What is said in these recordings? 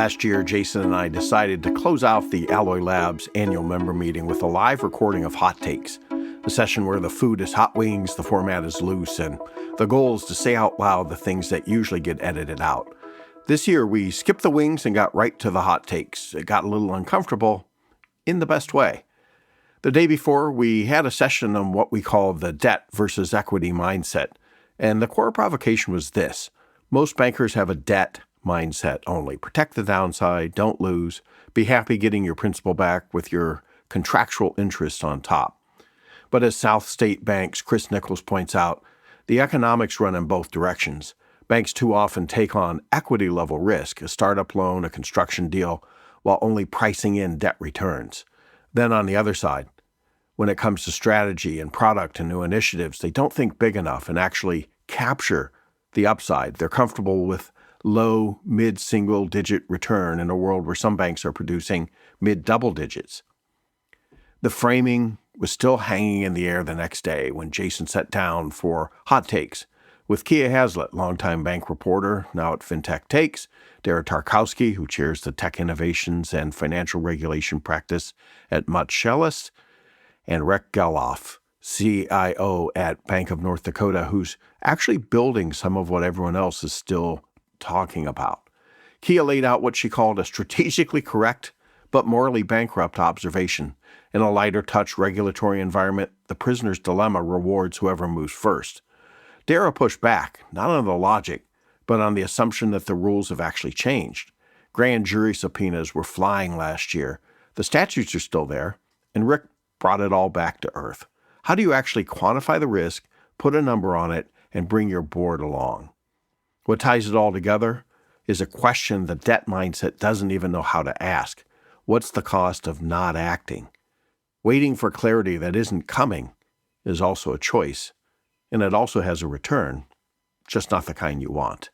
Last year, Jason and I decided to close out the Alloy Labs annual member meeting with a live recording of Hot Takes, a session where the food is hot wings, the format is loose, and the goal is to say out loud the things that usually get edited out. This year, we skipped the wings and got right to the hot takes. It got a little uncomfortable in the best way. The day before, we had a session on what we call the debt versus equity mindset, and the core provocation was this. Most bankers have a debt mindset only. Protect the downside, don't lose, be happy getting your principal back with your contractual interest on top. But as South State Bank's Chris Nichols points out, the economics run in both directions. Banks too often take on equity-level risk, a startup loan, a construction deal, while only pricing in debt returns. Then on the other side, when it comes to strategy and product and new initiatives, they don't think big enough and actually capture the upside. They're comfortable with low, mid-single-digit return in a world where some banks are producing mid-double digits. The framing was still hanging in the air the next day when Jason sat down for Hot Takes with Kiah Haslett, longtime bank reporter, now at FinTech Takes, Dara Tarkowski, who chairs the Tech Innovations and Financial Regulation Practice at Mutt Schellest, and Rick Geloff, CIO at Bank of North Dakota, who's actually building some of what everyone else is still talking about. Kiah laid out what she called a strategically correct but morally bankrupt observation. In a lighter touch regulatory environment, the prisoner's dilemma rewards whoever moves first. Dara pushed back, not on the logic, but on the assumption that the rules have actually changed. Grand jury subpoenas were flying last year. The statutes are still there, and Rick brought it all back to earth. How do you actually quantify the risk, put a number on it, and bring your board along? What ties it all together is a question the debt mindset doesn't even know how to ask. What's the cost of not acting? Waiting for clarity that isn't coming is also a choice, and it also has a return, just not the kind you want.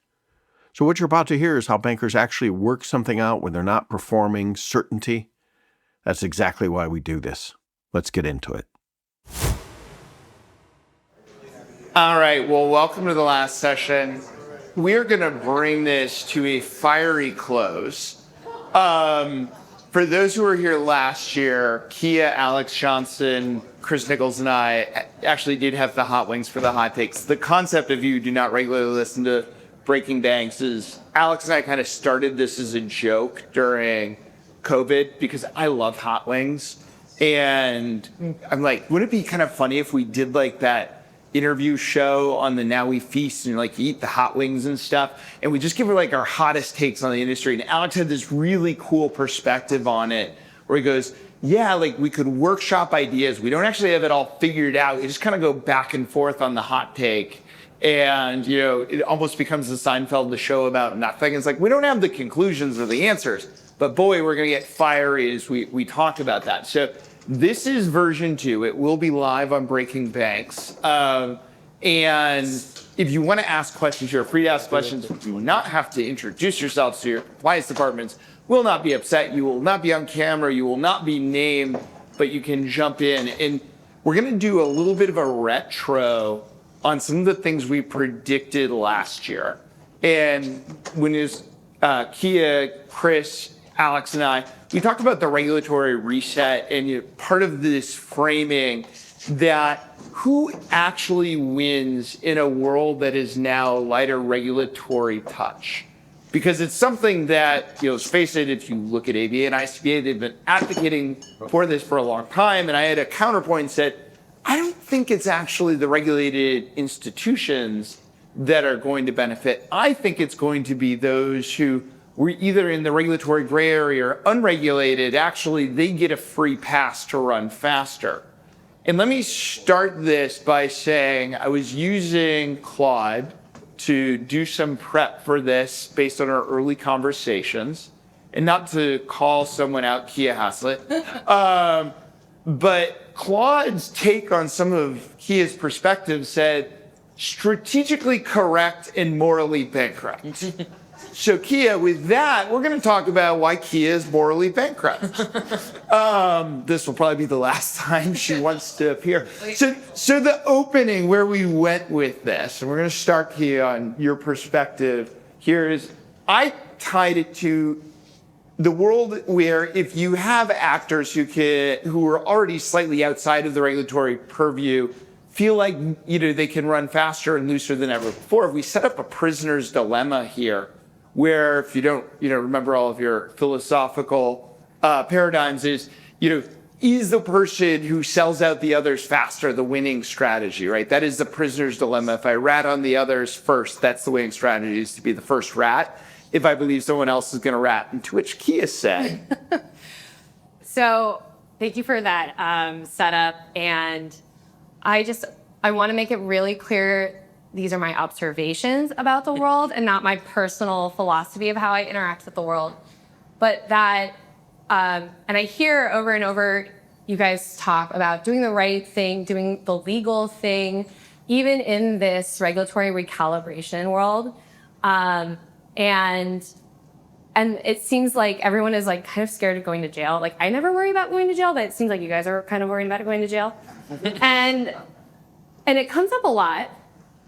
So what you're about to hear is how bankers actually work something out when they're not performing certainty. That's exactly why we do this. Let's get into it. All right, well, welcome to the last session. We're going to bring this to a fiery close. For those who were here last year, Kiah, Alex Johnson, Chris Nichols, and I actually did have the hot wings for the hot takes. The concept of you do not regularly listen to Breaking Banks is Alex and I kind of started this as a joke during COVID because I love hot wings. And I'm like, wouldn't it be kind of funny if we did like that interview show on the Now We Feast and like eat the hot wings and stuff, and we just give her like our hottest takes on the industry? And Alex had this really cool perspective on it where he goes, yeah, like we could workshop ideas. We don't actually have it all figured out. We just kind of go back and forth on the hot take. And, you know, it almost becomes the Seinfeld, the show about nothing. It's like, we don't have the conclusions or the answers, but boy, we're going to get fiery as we talk about that. So this is version 2. It will be live on Breaking Banks. And if you want to ask questions, you're free to ask questions. You will not have to introduce yourselves to your compliance departments. Will not be upset. You will not be on camera. You will not be named, but you can jump in. And we're going to do a little bit of a retro on some of the things we predicted last year. And when it was Kiah, Chris, Alex, and I, we talked about the regulatory reset and part of this framing that who actually wins in a world that is now lighter regulatory touch? Because it's something that, let's face it, if you look at ABA and ICBA, they've been advocating for this for a long time. And I had a counterpoint said, I don't think it's actually the regulated institutions that are going to benefit. I think it's going to be those who were either in the regulatory gray area or unregulated. Actually, they get a free pass to run faster. And let me start this by saying I was using Claude to do some prep for this based on our early conversations, and not to call someone out, Kiah Haslett, but Claude's take on some of Kiah's perspectives said, strategically correct and morally bankrupt. So Kiah, with that, we're going to talk about why Kiah is morally bankrupt. This will probably be the last time she wants to appear. So the opening where we went with this, and we're going to start, Kiah, on your perspective here is, I tied it to the world where if you have actors who are already slightly outside of the regulatory purview feel like they can run faster and looser than ever before, if we set up a prisoner's dilemma here, where if you don't remember all of your philosophical paradigms, is the person who sells out the others faster the winning strategy, right? That is the prisoner's dilemma. If I rat on the others first, that's the winning strategy, is to be the first rat, if I believe someone else is going to rat. And to which Kiah said. So thank you for that setup. And I want to make it really clear, these are my observations about the world and not my personal philosophy of how I interact with the world. But that, and I hear over and over you guys talk about doing the right thing, doing the legal thing, even in this regulatory recalibration world. And it seems like everyone is like kind of scared of going to jail. Like, I never worry about going to jail, but it seems like you guys are kind of worried about going to jail. And it comes up a lot.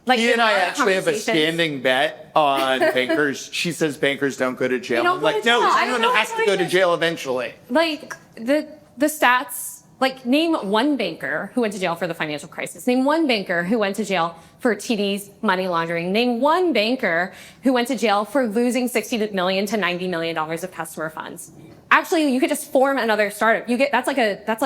Like, Kiah and I actually have a standing bet on bankers. She says bankers don't go to jail. I'm like, no, someone has to go to jail eventually. Like, the stats, like, name one banker who went to jail for the financial crisis. Name one banker who went to jail for TD's money laundering. Name one banker who went to jail for losing $60 million to $90 million of customer funds. Actually, you could just form another startup. That's like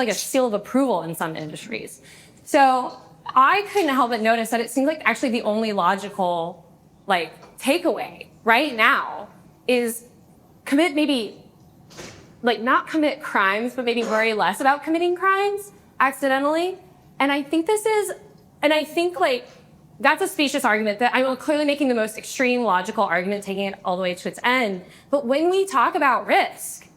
a seal of approval in some industries. So I couldn't help but notice that it seems like actually the only logical takeaway right now is not commit crimes, but maybe worry less about committing crimes accidentally. And I think that's a specious argument that I'm clearly making the most extreme logical argument, taking it all the way to its end. But when we talk about risk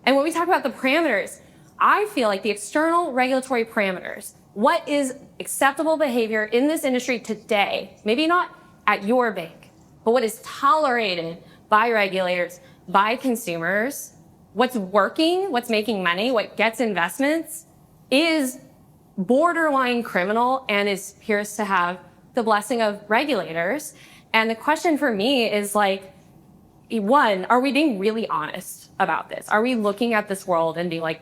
and when we talk about the parameters, I feel like the external regulatory parameters, what is acceptable behavior in this industry today, maybe not at your bank, but what is tolerated by regulators, by consumers, what's working, what's making money, what gets investments, is borderline criminal and appears to have the blessing of regulators. And the question for me is one, are we being really honest about this? Are we looking at this world and being like,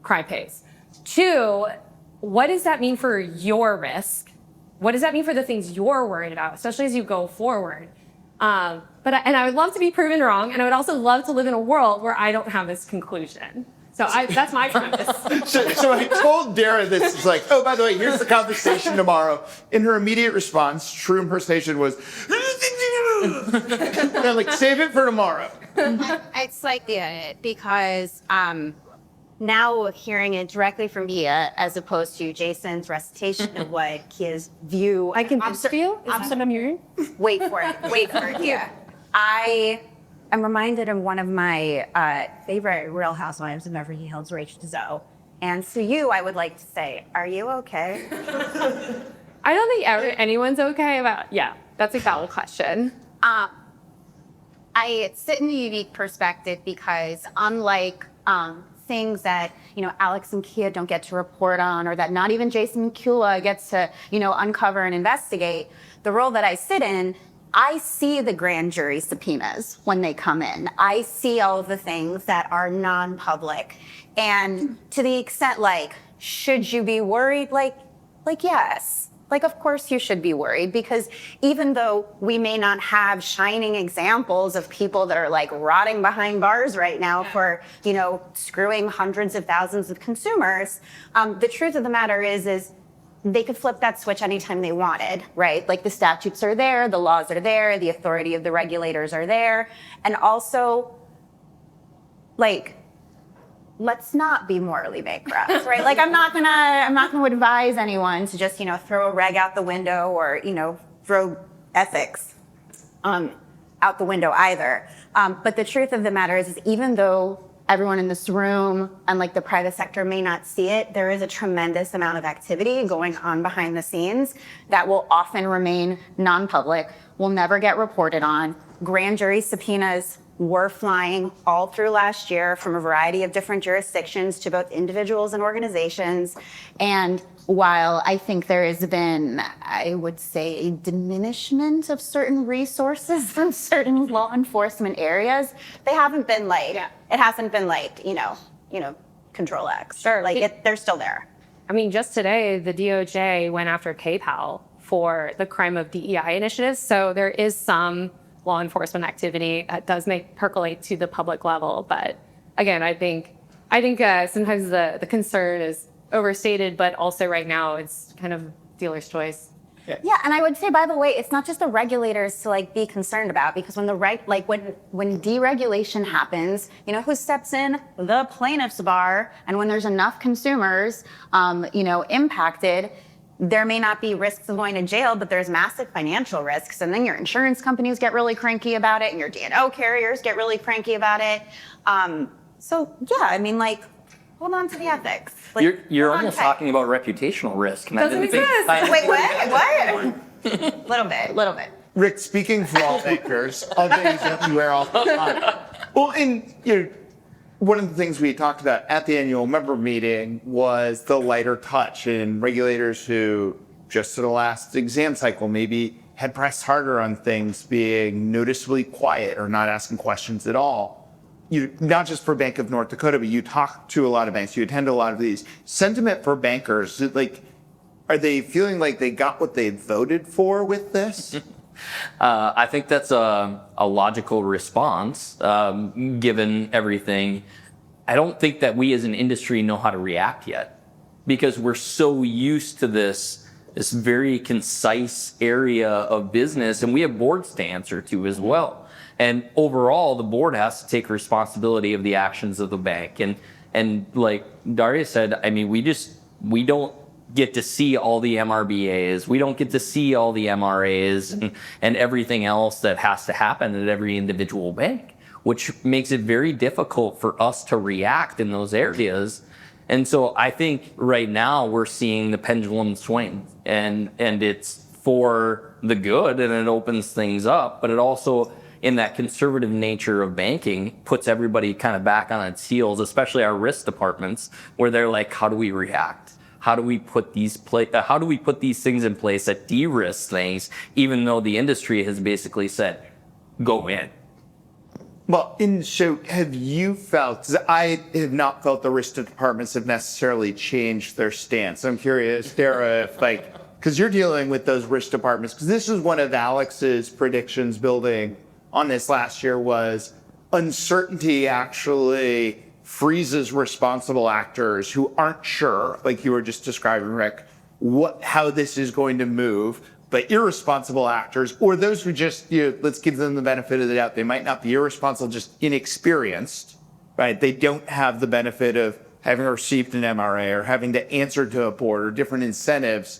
crime pays? Two, what does that mean for your risk? What does that mean for the things you're worried about, especially as you go forward? And I would love to be proven wrong, and I would also love to live in a world where I don't have this conclusion. So that's my premise. So I told Dara this. It's like, oh, by the way, here's the conversation tomorrow. And her immediate response, true impersonation, was, and I'm like, save it for tomorrow. I slightly edit because now hearing it directly from Kiah as opposed to Jason's recitation of what Kiah's view. I can answer you. Is that what I'm hearing? Wait for it, Kiah. I am reminded of one of my favorite Real Housewives of Beverly Hills, Rachel Zoe. And to you, I would like to say, are you okay? I don't think anyone's okay about. Yeah, that's a valid question. I sit in a unique perspective because unlike things that Alex and Kiah don't get to report on, or that not even Jason Kula gets to uncover and investigate, the role that I sit in, I see the grand jury subpoenas when they come in. I see all of the things that are non-public, and to the extent should you be worried? Yes. Of course you should be worried, because even though we may not have shining examples of people that are rotting behind bars right now for, screwing hundreds of thousands of consumers, the truth of the matter is they could flip that switch anytime they wanted, right? The statutes are there, the laws are there, the authority of the regulators are there. And also, let's not be morally bankrupt, right? I'm not gonna advise anyone to just, throw a reg out the window or, throw ethics out the window either. But the truth of the matter is even though everyone in this room and the private sector may not see it, there is a tremendous amount of activity going on behind the scenes that will often remain non-public, will never get reported on. Grand jury subpoenas were flying all through last year from a variety of different jurisdictions to both individuals and organizations. And while I think there has been, I would say, a diminishment of certain resources from certain law enforcement areas, they haven't been like, it hasn't been like, Control X. Sure. Like they're still there. I mean, just today, the DOJ went after PayPal for the crime of DEI initiatives. So there is some law enforcement activity that does percolate to the public level. But again, I think sometimes the concern is overstated, but also right now it's kind of dealer's choice. Yeah, and I would say, by the way, it's not just the regulators to be concerned about, because when when deregulation happens, who steps in? The plaintiff's bar. And when there's enough consumers, impacted, there may not be risks of going to jail, but there's massive financial risks. And then your insurance companies get really cranky about it, and your D&O carriers get really cranky about it. Hold on to the ethics. You're almost talking about reputational risk. And Doesn't exist. Wait, what? Little bit. Rick, speaking for all bankers, I'll tell you exactly where all the time. Well, one of the things we talked about at the annual member meeting was the lighter touch, and regulators who just to the last exam cycle maybe had pressed harder on things being noticeably quiet or not asking questions at all. Not just for Bank of North Dakota, but you talk to a lot of banks, you attend a lot of these. Sentiment for bankers, are they feeling like they got what they voted for with this? I think that's a logical response, given everything. I don't think that we as an industry know how to react yet, because we're so used to this very concise area of business, and we have boards to answer to as well. And overall, the board has to take responsibility of the actions of the bank. And like Daria said, I mean, we don't get to see all the MRBAs. We don't get to see all the MRAs and everything else that has to happen at every individual bank, which makes it very difficult for us to react in those areas. And so I think right now we're seeing the pendulum swing, and it's for the good, and it opens things up, but it also, in that conservative nature of banking, puts everybody kind of back on its heels, especially our risk departments, where they're like, how do we react? How do we put these things in place that de-risk things, even though the industry has basically said, go in? Well, so have you felt, because I have not felt the risk departments have necessarily changed their stance. I'm curious, Dara, because you're dealing with those risk departments, because this is one of Alex's predictions building on this last year, was uncertainty actually freezes responsible actors who aren't sure, like you were just describing, Rick, how this is going to move. But irresponsible actors, or those who just, let's give them the benefit of the doubt. They might not be irresponsible, just inexperienced, right? They don't have the benefit of having received an MRA or having to answer to a board or different incentives.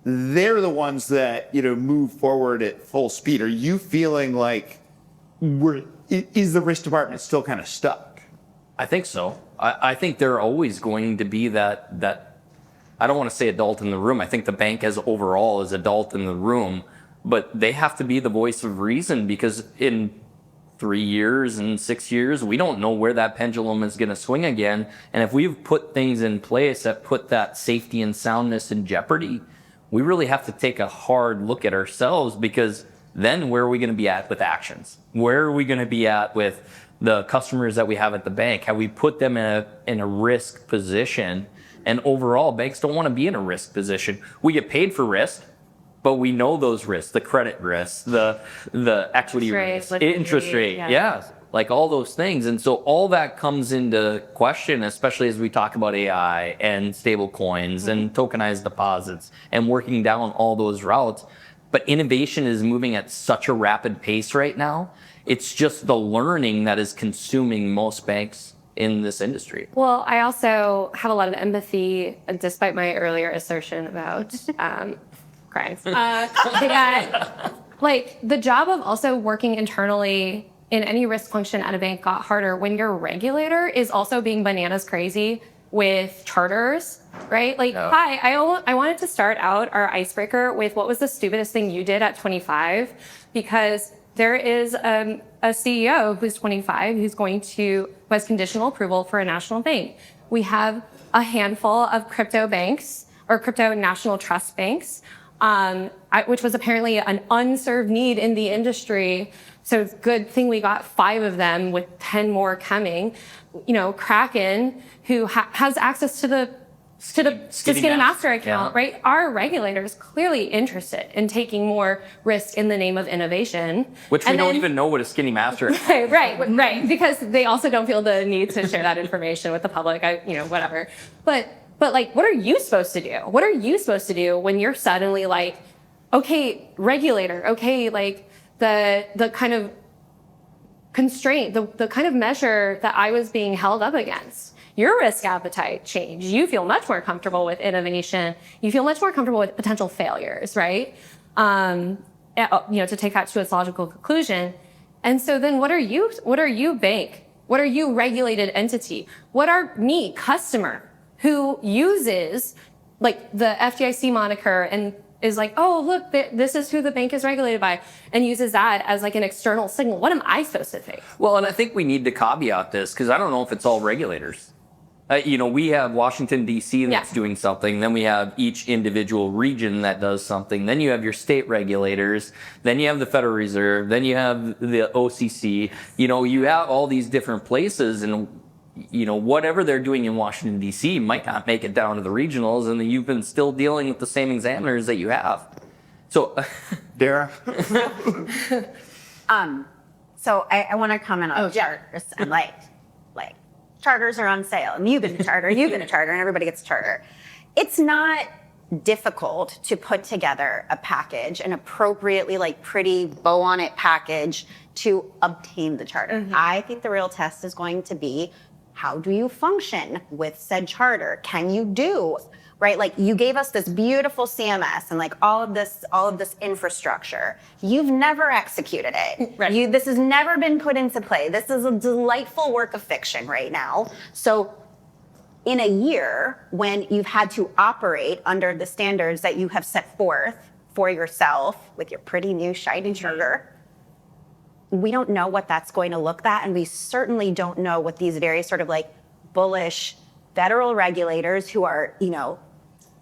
They're the ones that, move forward at full speed. Are you feeling like is the risk department still kind of stuck? I think so. I think they're always going to be that I don't want to say adult in the room. I think the bank as overall is adult in the room, but they have to be the voice of reason, because in 3 years and 6 years, we don't know where that pendulum is going to swing again. And if we've put things in place that put that safety and soundness in jeopardy, we really have to take a hard look at ourselves, because then where are we going to be at with actions? Where are we going to be at with the customers that we have at the bank? Have we put them in a risk position? And overall, banks don't want to be in a risk position. We get paid for risk, but we know those risks, the credit risks, the equity risk, interest rate, like all those things. And so all that comes into question, especially as we talk about AI and stable coins and tokenized deposits and working down all those routes. But innovation is moving at such a rapid pace right now. It's just the learning that is consuming most banks in this industry. Well, I also have a lot of empathy, despite my earlier assertion about crimes. The job of also working internally in any risk function at a bank got harder when your regulator is also being bananas crazy with charters, right? Hi, I wanted to start out our icebreaker with what was the stupidest thing you did at 25, because there is a CEO who's 25 who has conditional approval for a national bank. We have a handful of crypto banks or crypto national trust banks, which was apparently an unserved need in the industry. So it's a good thing we got 5 of them with 10 more coming. Kraken, who has access to the Skinny Master account, yeah. right? Our regulators clearly interested in taking more risk in the name of innovation. Which we don't even know what a Skinny Master is. Right. Because they also don't feel the need to share that information with the public, whatever. But like, what are you supposed to do? What are you supposed to do when you're suddenly like, okay, regulator, okay, like the kind of constraint, the kind of measure that I was being held up against? Your risk appetite changed. You feel much more comfortable with innovation. You feel much more comfortable with potential failures, right? To take that to its logical conclusion. And so then what are you bank? What are you regulated entity? What are me, customer, who uses like the FDIC moniker and is like, oh, look, this is who the bank is regulated by, and uses that as like an external signal. What am I supposed to think? Well, and I think we need to caveat this because I don't know if it's all regulators. We have Washington, D.C. that's doing something. Then we have each individual region that does something. Then you have your state regulators. Then you have the Federal Reserve. Then you have the OCC. You have all these different places. And, whatever they're doing in Washington, D.C. might not make it down to the regionals. And you've been still dealing with the same examiners that you have. So, Dara? So I want to comment on charters and like charters are on sale, and you get a charter, and everybody gets a charter. It's not difficult to put together a package, an appropriately pretty bow on it package to obtain the charter. Mm-hmm. I think the real test is going to be, how do you function with said charter? Can you do, right? Like, you gave us this beautiful CMS and all of this infrastructure. You've never executed it. Right. This has never been put into play. This is a delightful work of fiction right now. So in a year, when you've had to operate under the standards that you have set forth for yourself with your pretty new shiny charter, we don't know what that's going to look like, and we certainly don't know what these very sort of bullish federal regulators who are,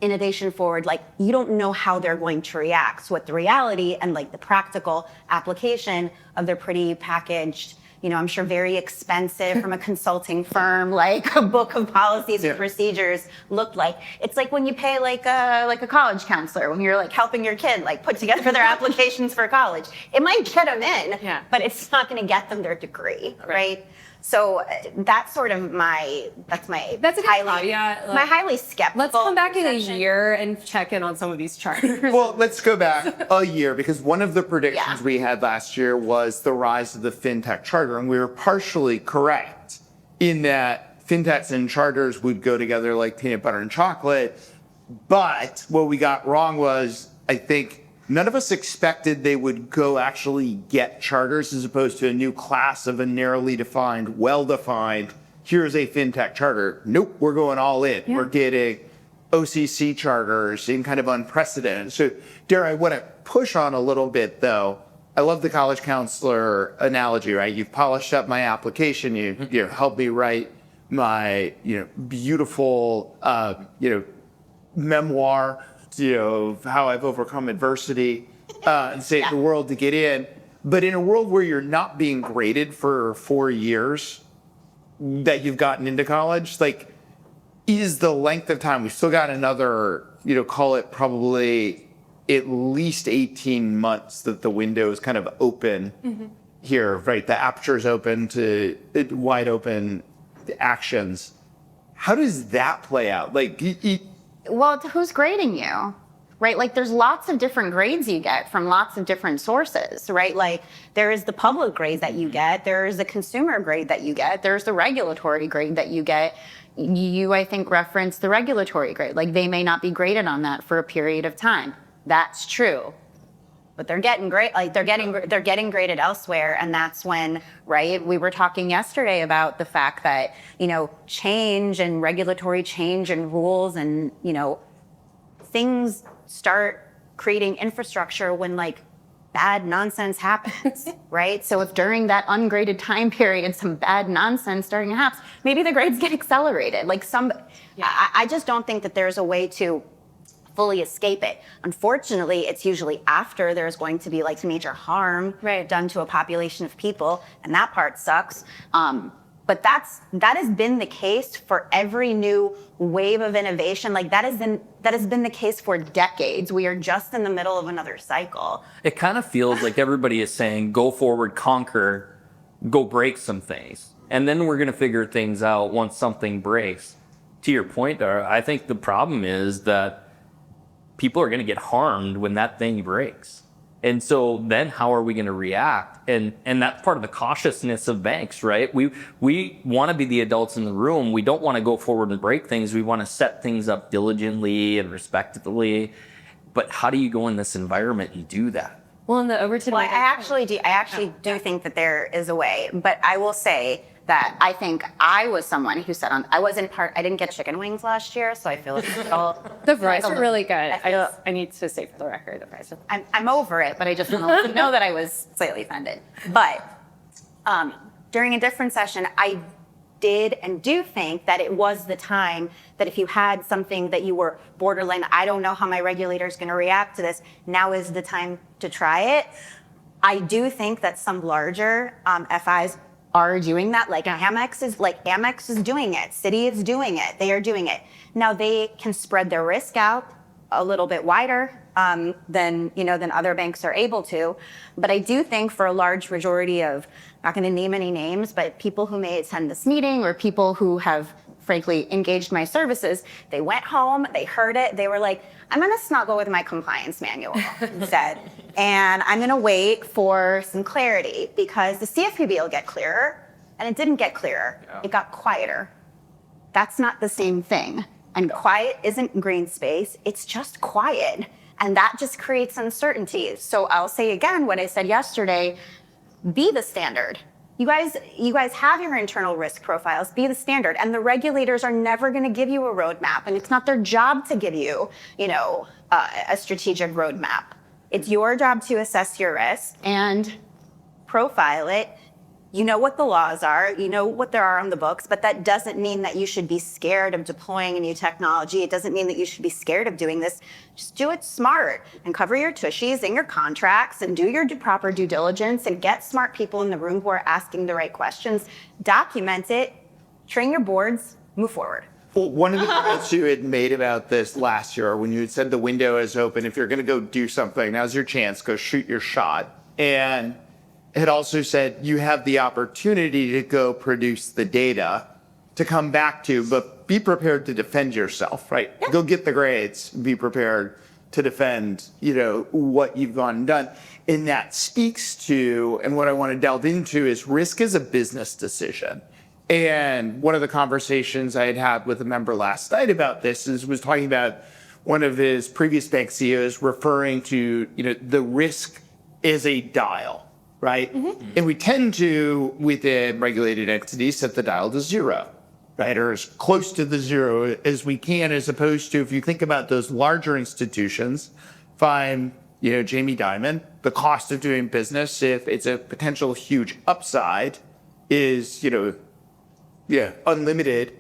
innovation forward, you don't know how they're going to react. So what the reality and the practical application of their pretty packaged, I'm sure very expensive from a consulting firm, a book of policies and procedures looked like. It's like when you pay a college counselor, when you're helping your kid put together their applications for college. It might get them in, but it's not going to get them their degree, right? So that's sort of my highly skeptical. Let's come back in a year and check in on some of these charters. Well, let's go back a year, because one of the predictions we had last year was the rise of the fintech charter, and we were partially correct in that fintechs and charters would go together like peanut butter and chocolate. But what we got wrong was, I think, none of us expected they would go actually get charters as opposed to a new class of a narrowly defined, well-defined, here's a fintech charter. Nope, we're going all in. Yeah. We're getting OCC charters in kind of unprecedented. So, Dara, I want to push on a little bit, though. I love the college counselor analogy, right? You've polished up my application. You helped me write my beautiful memoir, of how I've overcome adversity and saved the world to get in. But in a world where you're not being graded for 4 years that you've gotten into college, is the length of time, we've still got another, call it probably at least 18 months that the window is kind of open here, right? The aperture's open to wide open actions. How does that play out? Well, who's grading you, right? There's lots of different grades you get from lots of different sources, right? There is the public grade that you get, there is the consumer grade that you get, there's the regulatory grade that you get. You, I think, referenced the regulatory grade. They may not be graded on that for a period of time. That's true. But they're getting they're getting graded elsewhere, and that's when, right? We were talking yesterday about the fact that change and regulatory change and rules and things start creating infrastructure when bad nonsense happens, right? So if during that ungraded time period, some bad nonsense starting to happen, maybe the grades get accelerated. I just don't think that there's a way to fully escape it. Unfortunately, it's usually after there's going to be like major harm done to a population of people, and that part sucks. But that has been the case for every new wave of innovation. Like that has been the case for decades. We are just in the middle of another cycle. It kind of feels like everybody is saying, go forward, conquer, go break some things. And then we're going to figure things out once something breaks. To your point, Dara, I think the problem is that people are going to get harmed when that thing breaks. And so then how are we going to react? And that's part of the cautiousness of banks, right? We want to be the adults in the room. We don't want to go forward and break things. We want to set things up diligently and respectfully. But how do you go in this environment and do that? Well, in the Overton, I actually do think that there is a way, but I will say that I think I was someone who said I didn't get chicken wings last year, so I feel like the fries were really good. I need to say for the record, the fries. I'm over it, but I just know that I was slightly offended. But during a different session, I did and do think that it was the time that if you had something that you were borderline, I don't know how my regulator is going to react to this, now is the time to try it. I do think that some larger FIs are doing that, like Amex is doing it, Citi is doing it, they are doing it. Now they can spread their risk out a little bit wider than other banks are able to. But I do think for a large majority of, I'm not going to name any names, but people who may attend this meeting or people who have frankly engaged my services, they went home, they heard it, they were like, I'm going to snuggle with my compliance manual instead. And I'm going to wait for some clarity because the CFPB will get clearer. And it didn't get clearer. Yeah. It got quieter. That's not the same thing. And quiet isn't green space. It's just quiet. And that just creates uncertainty. So I'll say again what I said yesterday, be the standard. You guys have your internal risk profiles, be the standard. And the regulators are never going to give you a roadmap. And it's not their job to give you, a strategic roadmap. It's your job to assess your risk and profile it. You know what the laws are, you know what there are on the books, but that doesn't mean that you should be scared of deploying a new technology. It doesn't mean that you should be scared of doing this. Just do it smart and cover your tushies in your contracts and do your proper due diligence and get smart people in the room who are asking the right questions. Document it, train your boards, move forward. Well, one of the comments you had made about this last year when you had said the window is open, if you're going to go do something, now's your chance, go shoot your shot. And had also said you have the opportunity to go produce the data to come back to, but be prepared to defend yourself, right? Yeah. Go get the grades, be prepared to defend, what you've gone and done. And that speaks to, and what I want to delve into is risk is a business decision. And one of the conversations I had with a member last night about this was talking about one of his previous bank CEOs referring to, the risk is a dial. Right? Mm-hmm. And we tend to, within regulated entities, set the dial to zero, right? Or as close to the zero as we can, as opposed to, if you think about those larger institutions, find, Jamie Dimon, the cost of doing business, if it's a potential huge upside, is, unlimited,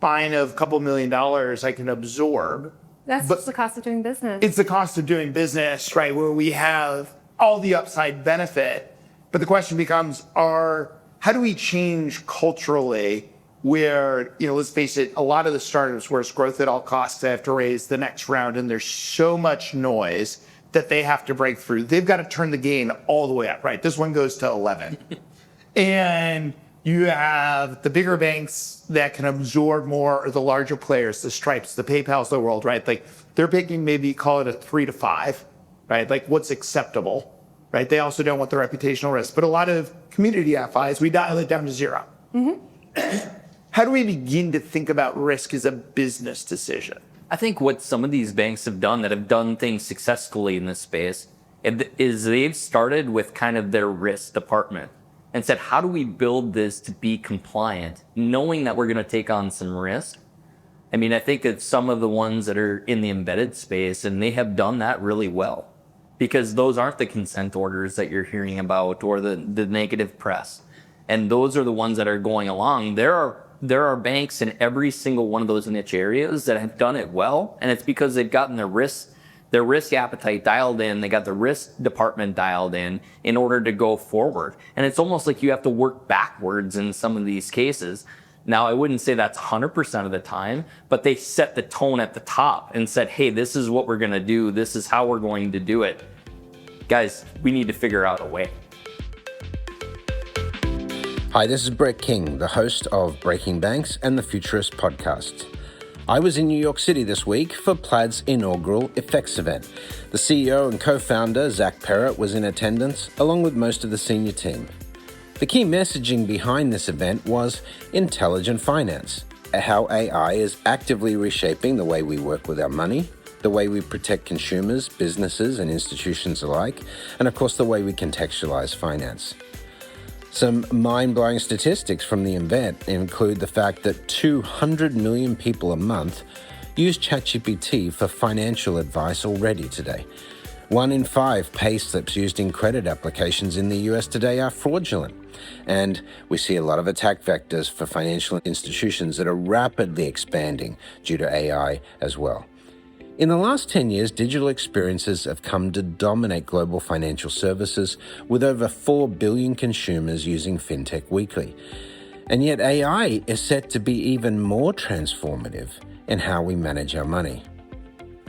fine of a couple $1 million I can absorb. That's just the cost of doing business. It's the cost of doing business, right? Where we have all the upside benefit. But the question becomes, how do we change culturally where, let's face it, a lot of the startups where it's growth at all costs, they have to raise the next round and there's so much noise that they have to break through. They've got to turn the gain all the way up, right? This one goes to 11. And you have the bigger banks that can absorb more, or the larger players, the Stripes, the PayPals of the world, right? Like they're picking maybe call it a 3 to 5. Right? Like what's acceptable, right? They also don't want the reputational risk. But a lot of community FIs, we dial it down to 0. Mm-hmm. How do we begin to think about risk as a business decision? I think what some of these banks have done that have done things successfully in this space is they've started with kind of their risk department and said, how do we build this to be compliant, knowing that we're going to take on some risk? I mean, I think it's some of the ones that are in the embedded space, and they have done that really well. because those aren't the consent orders that you're hearing about or the negative press. And those are the ones that are going along. There are banks in every single one of those niche areas that have done it well, and it's because they've gotten their risk appetite dialed in. They got the risk department dialed in order to go forward. And it's almost like you have to work backwards in some of these cases. Now, I wouldn't say that's 100% of the time, but they set the tone at the top and said, hey, this is what we're going to do. This is how we're going to do it. Guys, we need to figure out a way. Hi, this is Brett King, the host of Breaking Banks and the Futurist podcast. I was in New York City this week for Plaid's inaugural Effects event. The CEO and co-founder, Zach Perrott, was in attendance, along with most of the senior team. The key messaging behind this event was intelligent finance, how AI is actively reshaping the way we work with our money, the way we protect consumers, businesses, and institutions alike, and of course the way we contextualize finance. Some mind-blowing statistics from the event include the fact that 200 million people a month use ChatGPT for financial advice already today. 1 in 5 pay slips used in credit applications in the US today are fraudulent. And we see a lot of attack vectors for financial institutions that are rapidly expanding due to AI as well. In the last 10 years, digital experiences have come to dominate global financial services, with over 4 billion consumers using fintech weekly. And yet AI is set to be even more transformative in how we manage our money.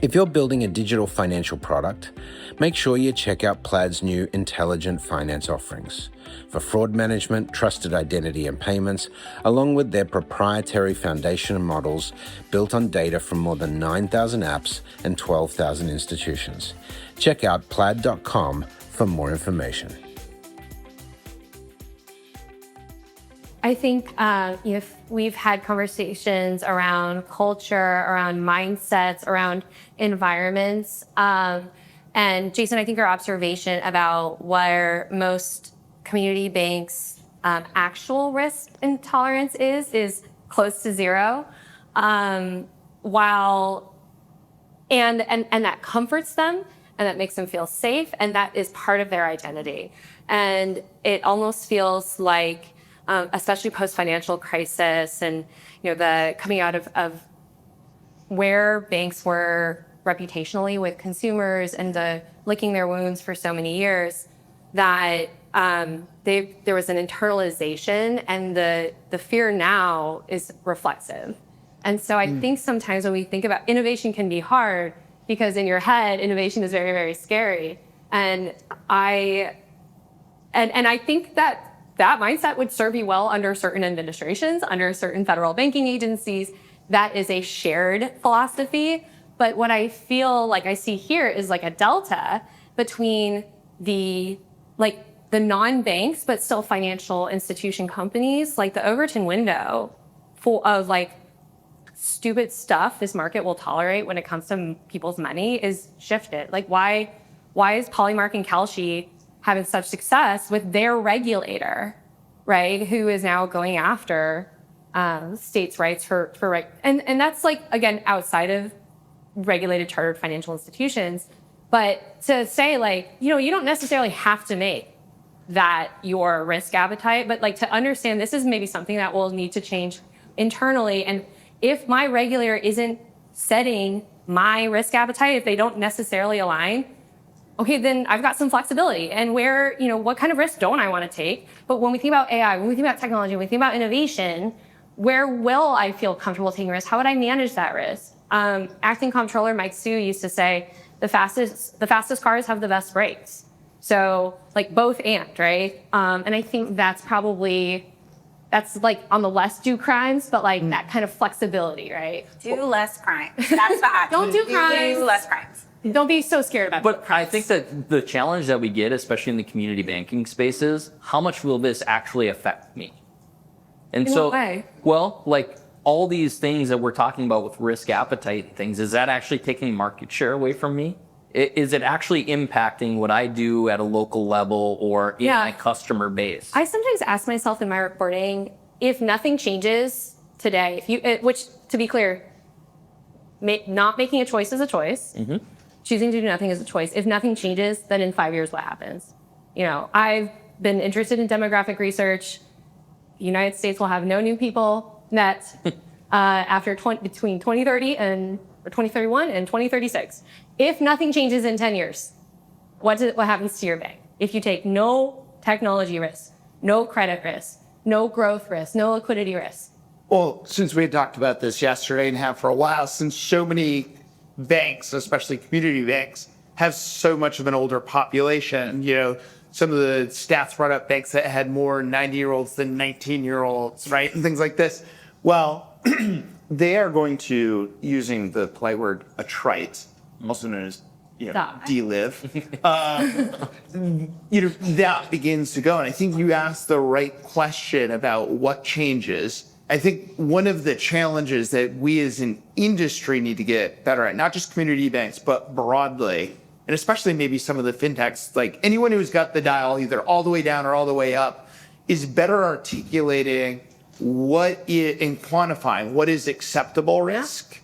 If you're building a digital financial product, make sure you check out Plaid's new intelligent finance offerings for fraud management, trusted identity and payments, along with their proprietary foundation models built on data from more than 9,000 apps and 12,000 institutions. Check out plaid.com for more information. I think if we've had conversations around culture, around mindsets, around environments, and Jason, I think your observation about where most community banks' actual risk intolerance is close to zero, and that comforts them and that makes them feel safe, and that is part of their identity. And it almost feels like, especially post-financial crisis and the coming out of where banks were reputationally with consumers and the licking their wounds for so many years, that there was an internalization, and the fear now is reflexive. And so I think sometimes when we think about innovation can be hard, because in your head innovation is very, very scary. And I think that mindset would serve you well under certain administrations, under certain federal banking agencies. That is a shared philosophy. But what I feel like I see here is like a delta between the non-banks, but still financial institution companies. Like the Overton window full of stupid stuff this market will tolerate when it comes to people's money is shifted. Like why is Polymark and Kalshi having such success with their regulator, right? Who is now going after states' rights for right. And that's again, outside of regulated chartered financial institutions. But to say you don't necessarily have to make that your risk appetite, but to understand this is maybe something that will need to change internally. And if my regulator isn't setting my risk appetite, if they don't necessarily align, okay, then I've got some flexibility. And what kind of risk don't I want to take? But when we think about AI, when we think about technology, when we think about innovation, where will I feel comfortable taking risk? How would I manage that risk? Acting Comptroller Mike Hsu used to say, the fastest cars have the best brakes. So both and, right? And I think that's on the less do crimes, but that kind of flexibility, right? Do less crimes. That's what I Don't do crimes. Do less crimes. Don't be so scared about it. But I think that the challenge that we get, especially in the community banking space, is how much will this actually affect me? And In so, what way? Well, all these things that we're talking about with risk appetite and things, is that actually taking market share away from me? Is it actually impacting what I do at a local level or in my customer base? I sometimes ask myself in my reporting, if nothing changes today, which to be clear, not making a choice is a choice. Mm-hmm. choosing to do nothing is a choice. If nothing changes, then in 5 years, what happens? I've been interested in demographic research. The United States will have no new people net after between 2030 and or 2031 and 2036. If nothing changes in 10 years, what happens to your bank? If you take no technology risk, no credit risk, no growth risk, no liquidity risk. Well, since we had talked about this yesterday and have for a while, since so many banks, especially community banks, have so much of an older population, some of the stats brought up banks that had more 90-year-olds than 19-year-olds, right? And things like this. Well, they are going to, using the polite word, attrite, also known as delive, that begins to go. And I think you asked the right question about what changes. I think one of the challenges that we as an industry need to get better at, not just community banks, but broadly, and especially maybe some of the fintechs, like anyone who's got the dial either all the way down or all the way up, is better articulating and quantifying what is acceptable risk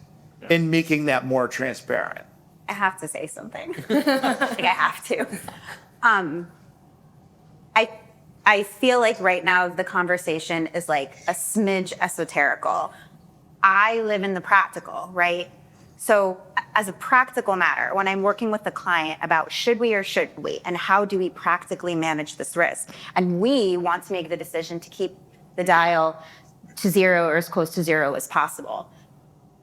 and making that more transparent. I have to say something. I have to. I feel like right now the conversation is like a smidge esoterical. I live in the practical, right? So as a practical matter, when I'm working with the client about should we or shouldn't we, and how do we practically manage this risk, and we want to make the decision to keep the dial to zero or as close to zero as possible,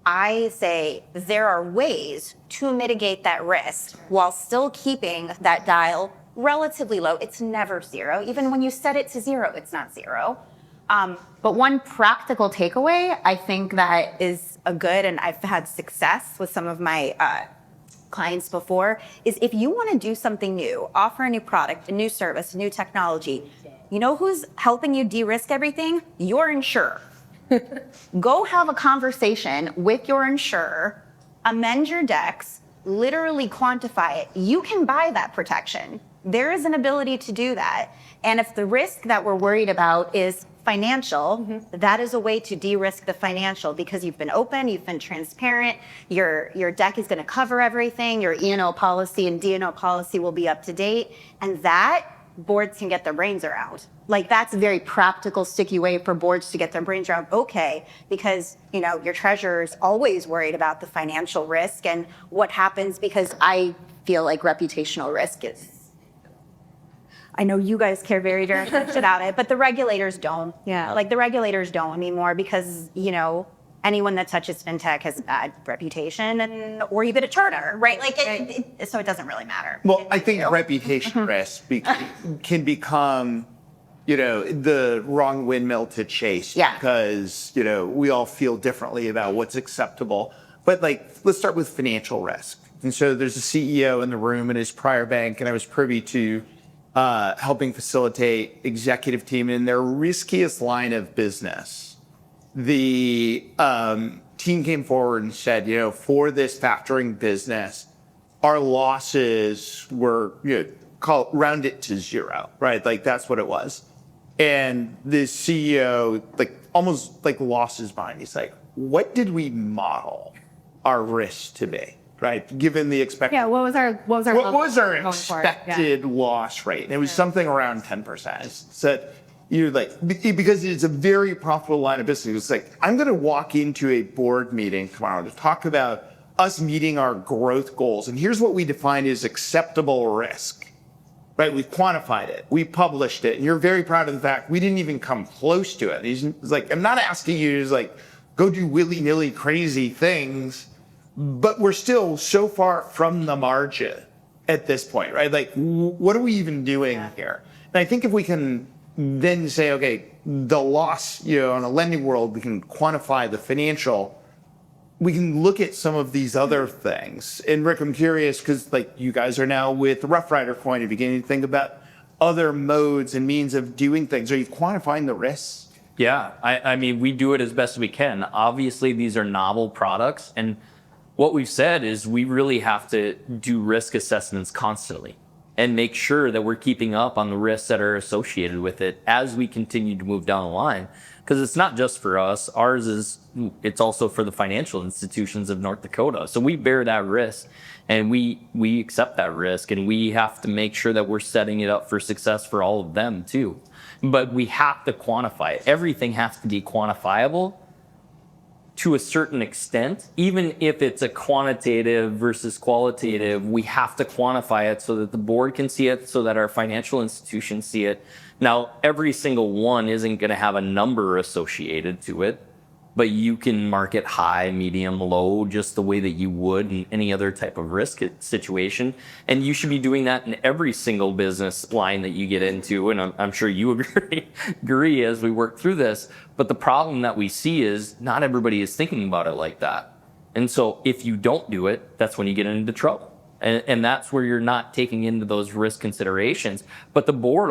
I say there are ways to mitigate that risk while still keeping that dial relatively low. It's never zero. Even when you set it to zero, it's not zero. But one practical takeaway, I think that is a good, and I've had success with some of my clients before, is if you want to do something new, offer a new product, a new service, a new technology, you know who's helping you de-risk everything? Your insurer. Go have a conversation with your insurer, amend your decks, literally quantify it. You can buy that protection. There is an ability to do that. And if the risk that we're worried about is financial, that is a way to de-risk the financial because you've been open, you've been transparent, your deck is going to cover everything, your E&O policy and D&O policy will be up to date, and that boards can get their brains around. Like that's a very practical, sticky way for boards to get their brains around. Okay, because your treasurer is always worried about the financial risk and what happens, because I feel like reputational risk is, I know you guys care very much about it, but the regulators don't. Yeah. Like the regulators don't anymore because, anyone that touches fintech has a bad reputation or even a charter, right? Like so it doesn't really matter. Well, I think reputation risk can become, the wrong windmill to chase because, we all feel differently about what's acceptable. But let's start with financial risk. And so there's a CEO in the room in his prior bank, and I was privy to helping facilitate executive team in their riskiest line of business. The team came forward and said, for this factoring business, our losses were, round it to zero, right? That's what it was. And the CEO, almost lost his mind. He's like, what did we model our risk to be? Right, given the expected. Yeah, what was our expected loss rate? And it was something around 10%. So because it's a very profitable line of business. It's I'm going to walk into a board meeting tomorrow to talk about us meeting our growth goals, and here's what we define as acceptable risk. Right, we quantified it, we published it, and you're very proud of the fact we didn't even come close to it. He's like, I'm not asking you to go do willy-nilly crazy things. But we're still so far from the margin at this point, right? What are we even doing here? And I think if we can then say, okay, the loss, in a lending world, we can quantify the financial, we can look at some of these other things. And Rick, I'm curious, because you guys are now with the Rough Rider point of beginning to think about other modes and means of doing things. Are you quantifying the risks? Yeah, I mean, we do it as best we can. Obviously, these are novel products, and what we've said is we really have to do risk assessments constantly. and make sure that we're keeping up on the risks that are associated with it as we continue to move down the line. Because it's not just for us. It's also for the financial institutions of North Dakota. So we bear that risk, and we accept that risk, and we have to make sure that we're setting it up for success for all of them too. But we have to quantify it. Everything has to be quantifiable to a certain extent. Even if it's a quantitative versus qualitative, we have to quantify it so that the board can see it, so that our financial institutions see it. Now, every single one isn't going to have a number associated to it, but you can mark it high, medium, low, just the way that you would in any other type of risk situation. And you should be doing that in every single business line that you get into. And I'm sure you agree as we work through this. But the problem that we see is not everybody is thinking about it like that. And so if you don't do it, that's when you get into trouble. And that's where you're not taking into those risk considerations. But the board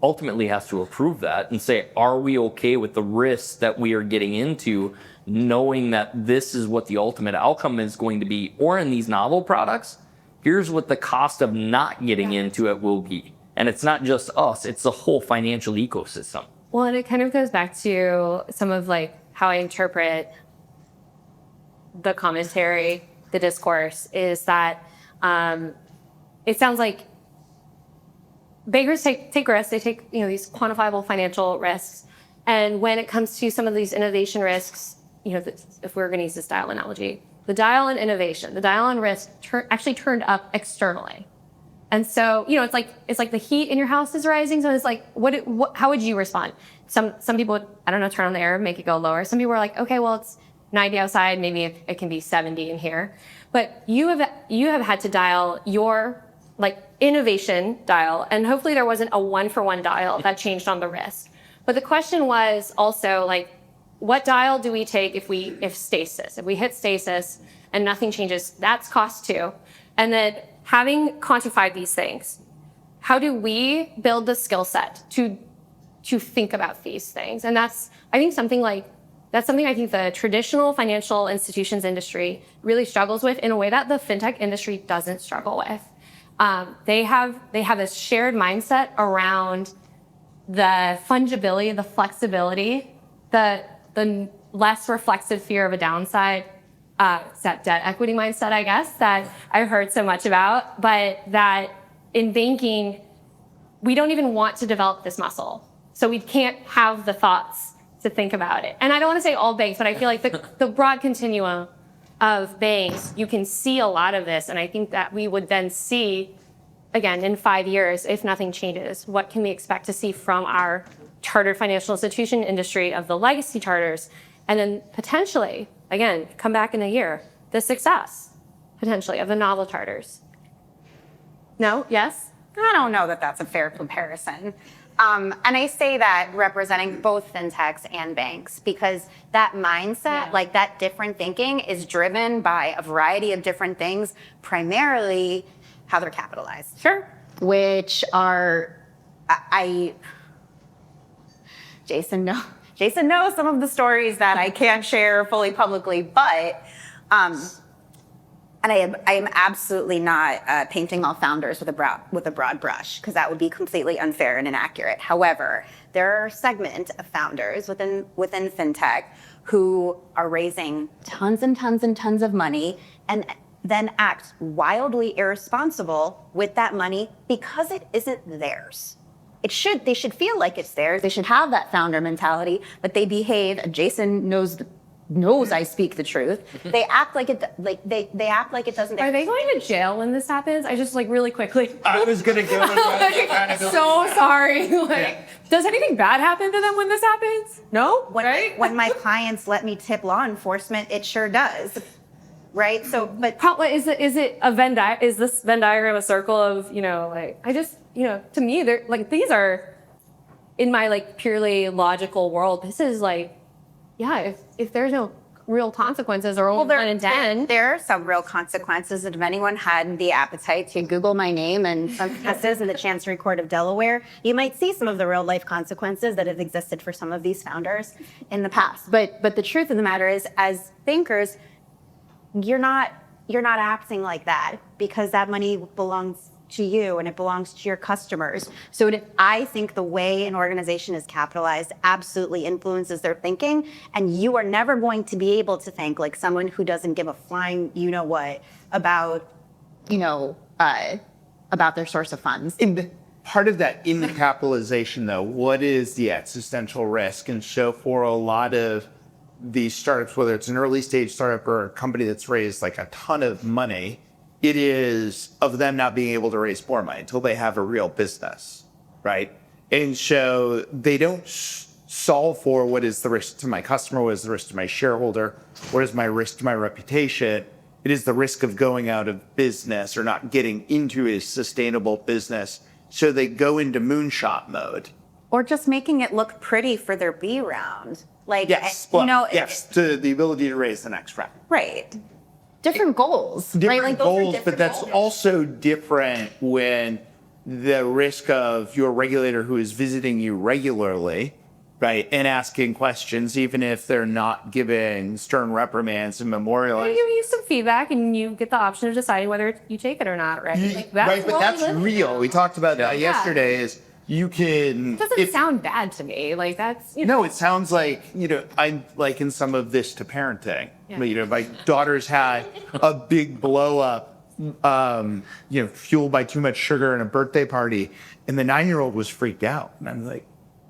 ultimately has to approve that and say, are we okay with the risks that we are getting into, knowing that this is what the ultimate outcome is going to be? Or in these novel products, here's what the cost of not getting into it will be. And it's not just us, it's the whole financial ecosystem. Well, and it kind of goes back to some of like how I interpret the commentary, the discourse, is that it sounds like bankers take risks. They take these quantifiable financial risks, and when it comes to some of these innovation risks, if we're going to use this dial analogy, the dial in innovation, the dial in risk actually turned up externally, and so it's like the heat in your house is rising. So it's like, how would you respond? Some people would, I don't know, turn on the air, make it go lower. Some people are like, okay, well, it's 90 outside, maybe it can be 70 in here. But you have had to dial your innovation dial, and hopefully there wasn't a 1-for-1 dial that changed on the risk. But the question was also what dial do we take if we hit stasis and nothing changes? That's cost too. And then having quantified these things, how do we build the skill set to think about these things? And that's something I think the traditional financial institutions industry really struggles with in a way that the fintech industry doesn't struggle with. They have a shared mindset around the fungibility, the flexibility, the less reflexive fear of a downside, that debt equity mindset, I guess, that I've heard so much about, but that in banking, we don't even want to develop this muscle. So we can't have the thoughts to think about it. And I don't want to say all banks, but I feel like the broad continuum of banks, you can see a lot of this. And I think that we would then see, again, in 5 years, if nothing changes, what can we expect to see from our chartered financial institution industry of the legacy charters? And then potentially, again, come back in a year, the success, potentially, of the novel charters. No? Yes? I don't know that that's a fair comparison. And I say that representing both fintechs and banks, because that mindset, that different thinking, is driven by a variety of different things, primarily how they're capitalized. Sure. Which are, Jason knows some of the stories that I can't share fully publicly, but and I am absolutely not painting all founders with a broad brush, because that would be completely unfair and inaccurate. However, there are a segment of founders within fintech who are raising tons and tons and tons of money and then act wildly irresponsible with that money because it isn't theirs. They should feel like it's theirs. They should have that founder mentality, but they behave. Jason knows I speak the truth. They act like it. They act like it doesn't. Are they going to jail when this happens? I just really quickly. I was gonna go. So sorry. Does anything bad happen to them when this happens? No. When my clients let me tip law enforcement, it sure does. Right. So, but is it a Venn diagram? Is this Venn diagram a circle of to me they're these are in my purely logical world. This is if there's no real consequences or only 1 in 10. There are some real consequences. And if anyone had the appetite to Google my name and some cases in the Chancery Court of Delaware, you might see some of the real life consequences that have existed for some of these founders in the past. But the truth of the matter is, as bankers, you're not acting like that, because that money belongs to you and it belongs to your customers. So I think the way an organization is capitalized absolutely influences their thinking, and you are never going to be able to think like someone who doesn't give a flying you-know-what about, about their source of funds. Part of that in the capitalization, though, what is the existential risk? And so for a lot of these startups, whether it's an early stage startup or a company that's raised like a ton of money, it is of them not being able to raise more money until they have a real business, right? And so they don't solve for what is the risk to my customer, what is the risk to my shareholder, what is my risk to my reputation. It is the risk of going out of business or not getting into a sustainable business. So they go into moonshot mode. Or just making it look pretty for their B round. Like, yes, to the ability to raise the next round. Right. Different goals. Different right? Like, goals, but that's also different when the risk of your regulator who is visiting you regularly, right, and asking questions, even if they're not giving stern reprimands and memorializing. They give you some feedback, and you get the option of deciding whether you take it or not, right? Like, Right, but that's real. We talked about that yesterday. Is you can. It doesn't sound bad to me. Like that's. No, it sounds like I liken some of this to parenting. Yeah. My daughter's had a big blow up, fueled by too much sugar in a birthday party, and the 9-year-old was freaked out, and I'm like,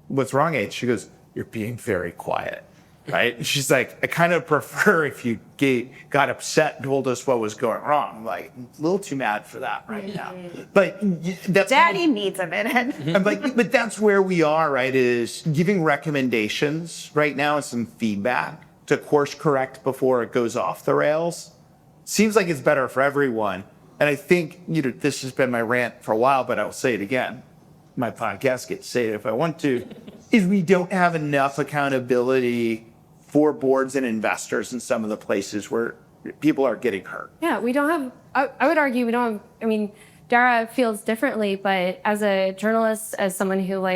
"What's wrong, Age?" She goes, "You're being very quiet." Right? And she's like, "I kind of prefer if you got upset and told us what was going wrong." I'm like, a little too mad for that right now. But that's Daddy needs a minute. I'm like, but that's where we are, right? Is giving recommendations right now and some feedback to course correct before it goes off the rails. Seems like it's better for everyone. And I think, this has been my rant for a while, but I'll say it again. My podcast gets to say it if I want to, is we don't have enough accountability for boards and investors in some of the places where people are getting hurt. Yeah, we don't have, I would argue we don't have, I mean, Dara feels differently, but as a journalist, as someone who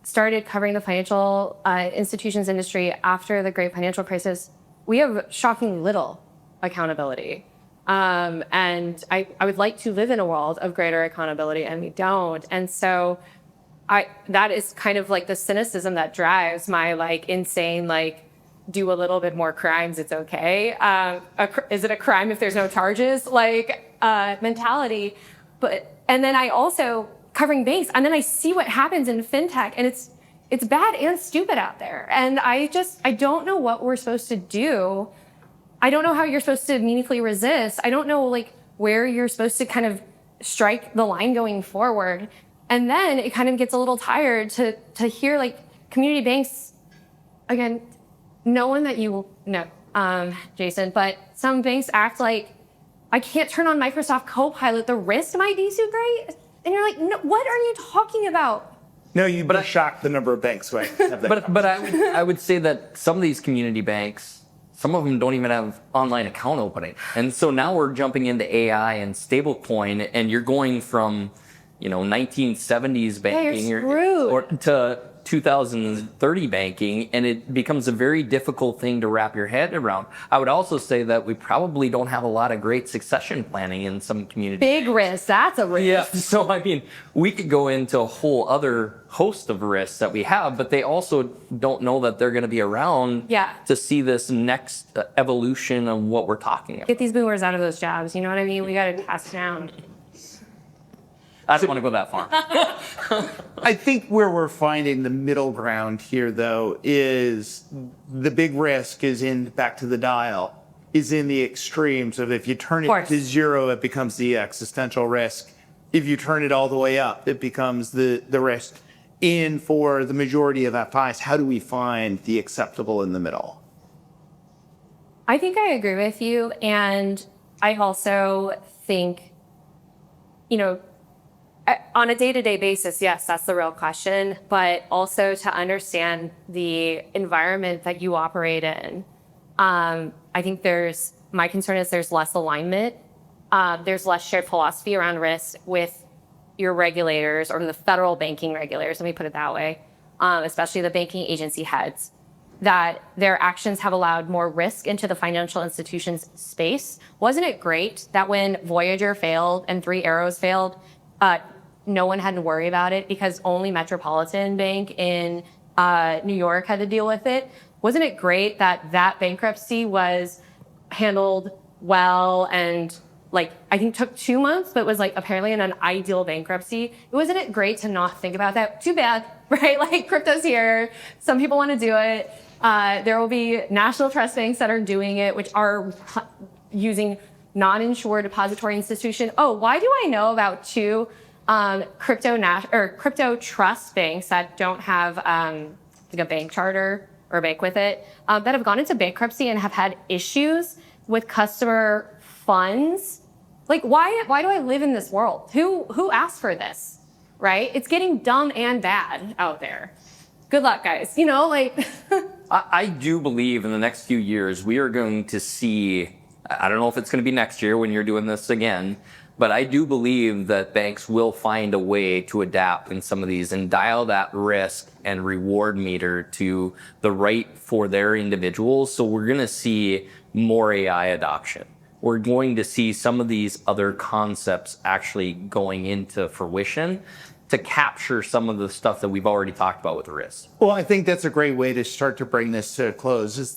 started covering the financial institutions industry after the great financial crisis, we have shockingly little accountability. And I would like to live in a world of greater accountability, and we don't. And so that is kind of like the cynicism that drives my insane, do a little bit more crimes, it's okay. Is it a crime if there's no charges? Mentality. And then I also covering banks, and then I see what happens in fintech, and it's bad and stupid out there. And I don't know what we're supposed to do. I don't know how you're supposed to meaningfully resist. I don't know where you're supposed to kind of strike the line going forward. And then it kind of gets a little tired to hear community banks, again, no one that you know, Jason, but some banks act like I can't turn on Microsoft Copilot. The risk might be so great. And you're like, no, what are you talking about? No, you'd be shocked the number of banks. Right? But I would say that some of these community banks, some of them don't even have online account opening. And so now we're jumping into AI and stablecoin, and you're going from 1970s banking or to 2030 banking, and it becomes a very difficult thing to wrap your head around. I would also say that we probably don't have a lot of great succession planning in some communities. Big risk, that's a risk. Yeah, so we could go into a whole other host of risks that we have, but they also don't know that they're going to be around to see this next evolution of what we're talking about. Get these boomers out of those jobs, you know what I mean? We got to pass down. I don't want to go that far. I think where we're finding the middle ground here, though, is the big risk is back to the dial, is in the extremes of if you turn it to zero, it becomes the existential risk. If you turn it all the way up, it becomes the risk. And for the majority of FIs, how do we find the acceptable in the middle? I think I agree with you. And I also think, on a day-to-day basis, yes, that's the real question, but also to understand the environment that you operate in. I think my concern is there's less alignment. There's less shared philosophy around risk with your regulators or the federal banking regulators, let me put it that way, especially the banking agency heads. that their actions have allowed more risk into the financial institutions space. Wasn't it great that when Voyager failed and Three Arrows failed, no one had to worry about it because only Metropolitan Bank in New York had to deal with it? Wasn't it great that that bankruptcy was handled well and I think took 2 months, but was apparently an ideal bankruptcy? Wasn't it great to not think about that? Too bad, right? Crypto's here. Some people want to do it. There will be national trust banks that are doing it, which are using non-insured depository institution. Oh, why do I know about two crypto trust banks that don't have a bank charter or a bank with it, that have gone into bankruptcy and have had issues with customer funds? Why do I live in this world? Who asked for this, right? It's getting dumb and bad out there. Good luck, guys. I do believe in the next few years we are going to see, I don't know if it's going to be next year when you're doing this again, but I do believe that banks will find a way to adapt in some of these and dial that risk and reward meter to the right for their individuals. So we're going to see more AI adoption. We're going to see some of these other concepts actually going into fruition to capture some of the stuff that we've already talked about with risk. Well, I think that's a great way to start to bring this to a close. Is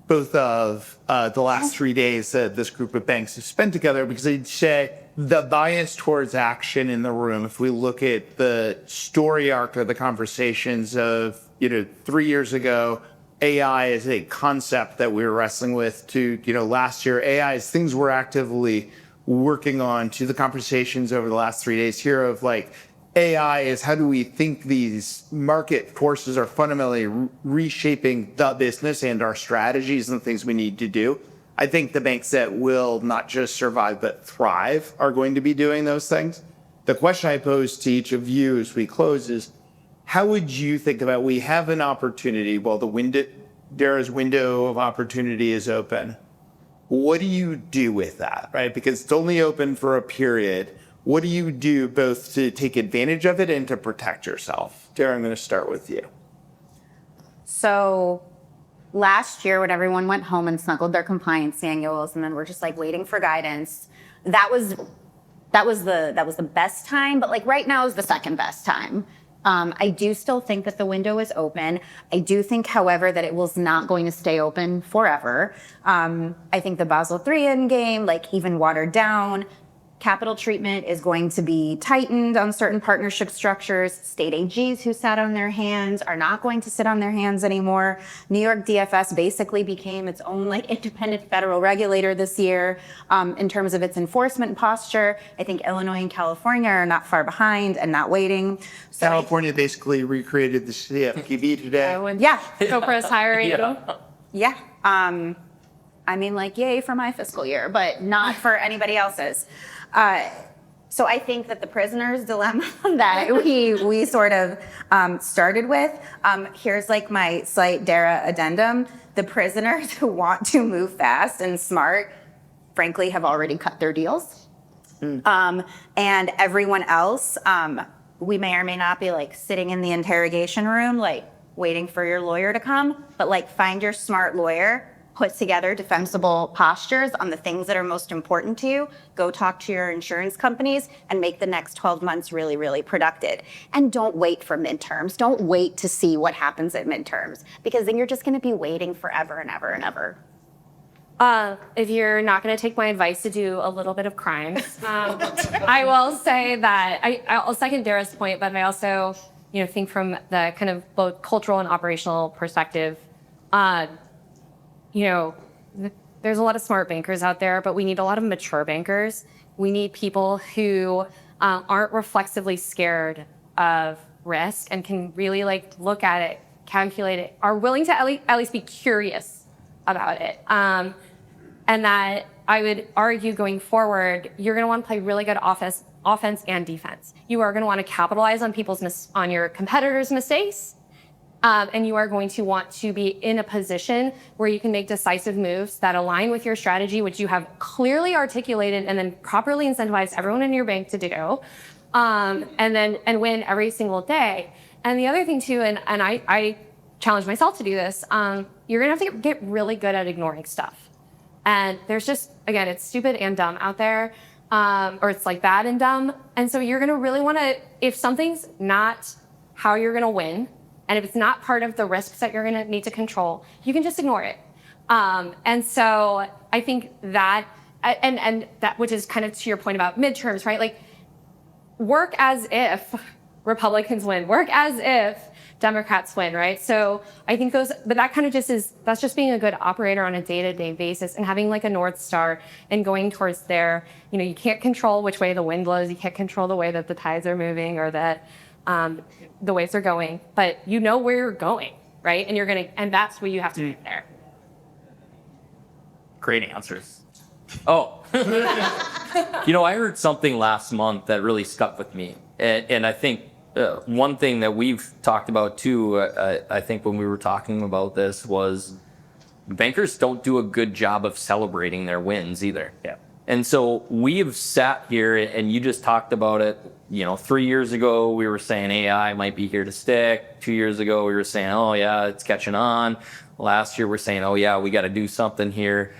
both of the last 3 days that this group of banks have spent together, because I'd say the bias towards action in the room, if we look at the story arc of the conversations of 3 years ago, AI is a concept that we were wrestling with, to last year, AI is things we're actively working on, to the conversations over the last 3 days here of AI is how do we think these market forces are fundamentally reshaping the business and our strategies and the things we need to do. I think the banks that will not just survive but thrive are going to be doing those things. The question I pose to each of you as we close is, how would you think about, we have an opportunity, well, Dara's window of opportunity is open. What do you do with that, right? Because it's only open for a period. What do you do both to take advantage of it and to protect yourself? Dara, I'm going to start with you. So last year, when everyone went home and snuggled their compliance annuals and then we're just waiting for guidance, that was the best time, but right now is the second best time. I do still think that the window is open. I do think, however, that it was not going to stay open forever. I think the Basel III endgame, even watered down, capital treatment is going to be tightened on certain partnership structures. State AGs who sat on their hands are not going to sit on their hands anymore. New York DFS basically became its own independent federal regulator this year in terms of its enforcement posture. I think Illinois and California are not far behind and not waiting. So California basically recreated the CFPB today. Oprah's hiring. Yeah. Yay for my fiscal year, but not for anybody else's. So I think that the prisoner's dilemma that we sort of started with, here's my slight Dara addendum. The prisoners who want to move fast and smart, frankly, have already cut their deals. And everyone else, we may or may not be sitting in the interrogation room, waiting for your lawyer to come, but find your smart lawyer, put together defensible postures on the things that are most important to you, go talk to your insurance companies and make the next 12 months really, really productive. And don't wait for midterms. Don't wait to see what happens at midterms, because then you're just going to be waiting forever and ever and ever. If you're not going to take my advice to do a little bit of crimes, I will say that I'll second Dara's point, but I also think from the kind of both cultural and operational perspective, there's a lot of smart bankers out there, but we need a lot of mature bankers. We need people who aren't reflexively scared of risk and can really look at it, calculate it, are willing to at least be curious about it. And that I would argue going forward, you're going to want to play really good offense and defense. You are going to want to capitalize on on your competitors' mistakes. And you are going to want to be in a position where you can make decisive moves that align with your strategy, which you have clearly articulated and then properly incentivized everyone in your bank to do, and win every single day. And the other thing too, and I challenge myself to do this, you're going to have to get really good at ignoring stuff. And there's just, again, it's stupid and dumb out there, or it's like bad and dumb. And so you're going to really want to, if something's not how you're going to win, and if it's not part of the risks that you're going to need to control, you can just ignore it. And so I think that, and that, which is kind of to your point about midterms, right? Like, work as if Republicans win, work as if Democrats win, right? So I think those, but that kind of just is, that's just being a good operator on a day-to-day basis and having like a North Star and going towards there. You know, you can't control which way the wind blows. You can't control the way that the tides are moving or that the waves are going, but you know where you're going, right? And you're going to, and that's what you have to do there. Great answers. Oh, you know, I heard something last month that really stuck with me. And I think one thing that we've talked about too, I think when we were talking about this, was bankers don't do a good job of celebrating their wins either. Yeah. And so we've sat here, and you just talked about it. You know, 3 years ago, we were saying AI might be here to stick. 2 years ago, we were saying, oh yeah, it's catching on. Last year, we're saying, oh yeah, we got to do something here.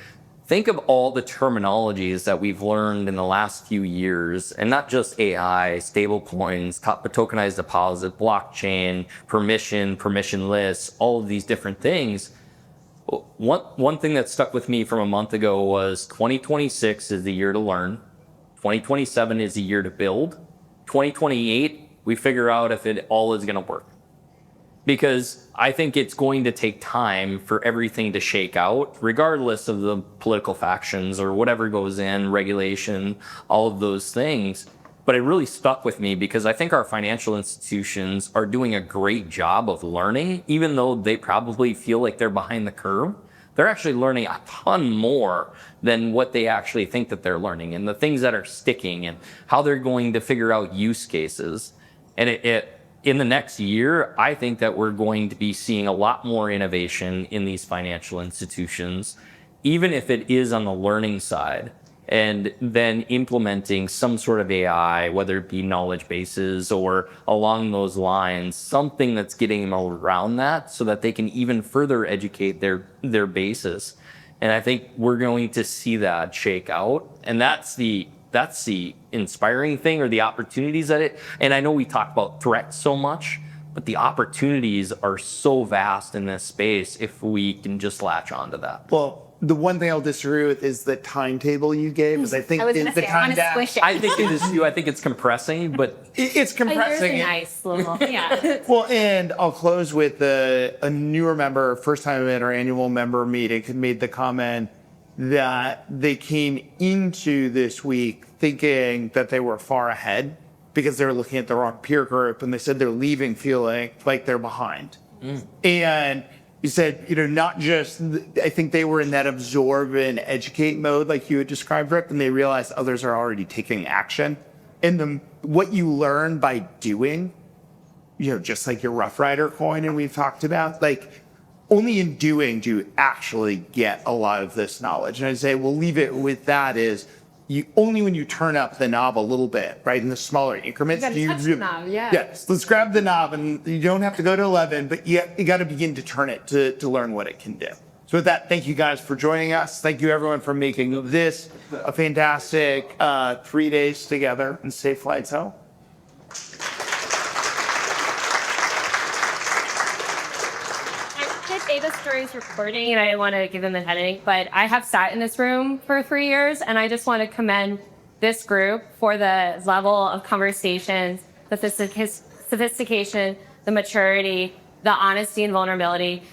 Think of all the terminologies that we've learned in the last few years, and not just AI, stable coins, tokenized deposit, blockchain, permissionless, all of these different things. One thing that stuck with me from a month ago was 2026 is the year to learn. 2027 is the year to build. 2028, we figure out if it all is going to work. Because I think it's going to take time for everything to shake out, regardless of the political factions or whatever goes in, regulation, all of those things. But it really stuck with me because I think our financial institutions are doing a great job of learning, even though they probably feel like they're behind the curve. They're actually learning a ton more than what they actually think that they're learning, and the things that are sticking and how they're going to figure out use cases. And in the next year, I think that we're going to be seeing a lot more innovation in these financial institutions, even if it is on the learning side, and then implementing some sort of AI, whether it be knowledge bases or along those lines, something that's getting them around that so that they can even further educate their bases. And I think we're going to see that shake out. And that's the inspiring thing, or the opportunities at it. And I know we talk about threats so much, but the opportunities are so vast in this space if we can just latch onto that. Well, the one thing I'll disagree with is the timetable you gave, because I think I was going to the say, I want to squish it. I think it is too. I think it's compressing, but it's A compressing. year's a nice little, yeah. Well, and I'll close with a newer member, first time at our annual member meeting, made the comment that they came into this week thinking that they were far ahead because they were looking at the wrong peer group, and they said they're leaving feeling like they're behind. And you said, you know, not just, I think they were in that absorb and educate mode like you had described, Rick, and they realized others are already taking action. And what you learn by doing, you know, just like your Rough Rider coin, and we've talked about, like, only in doing do you actually get a lot of this knowledge. And I'd say we'll leave it with that is, you only when you turn up the knob a little bit, right, in the smaller increments. You gotta touch the knob, yeah. Yes, let's grab the knob, and you don't have to go to 11, but you got to begin to turn it to learn what it can do. So with that, thank you guys for joining us. Thank you everyone for making this a fantastic 3 days together, and safe flights home. Ava Story's recording, and I want to give them the heading, but I have sat in this room for 3 years, and I just want to commend this group for the level of conversations, the sophistication, the maturity, the honesty and vulnerability.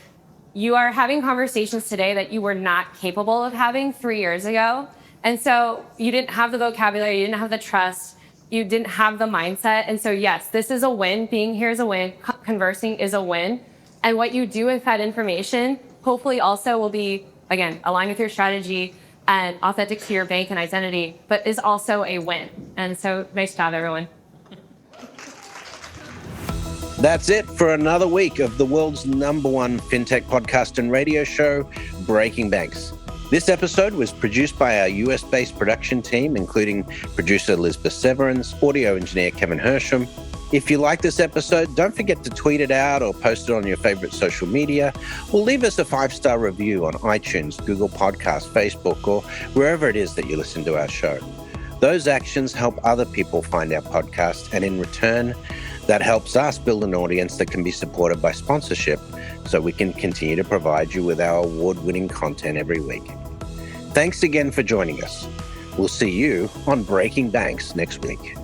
You are having conversations today that you were not capable of having 3 years ago. And so you didn't have the vocabulary, you didn't have the trust, you didn't have the mindset. And so yes, this is a win. Being here is a win. Conversing is a win. And what you do with that information, hopefully also will be, again, aligned with your strategy and authentic to your bank and identity, but is also a win. And so nice job, everyone. That's it for another week of the world's #1 fintech podcast and radio show, Breaking Banks. This episode was produced by our US-based production team, including producer Lisbeth Severance, audio engineer Kevin Hersham, If you like this episode, don't forget to tweet it out or post it on your favorite social media, or leave us a 5-star review on iTunes, Google Podcasts, Facebook, or wherever it is that you listen to our show. Those actions help other people find our podcast, and in return, that helps us build an audience that can be supported by sponsorship so we can continue to provide you with our award-winning content every week. Thanks again for joining us. We'll see you on Breaking Banks next week.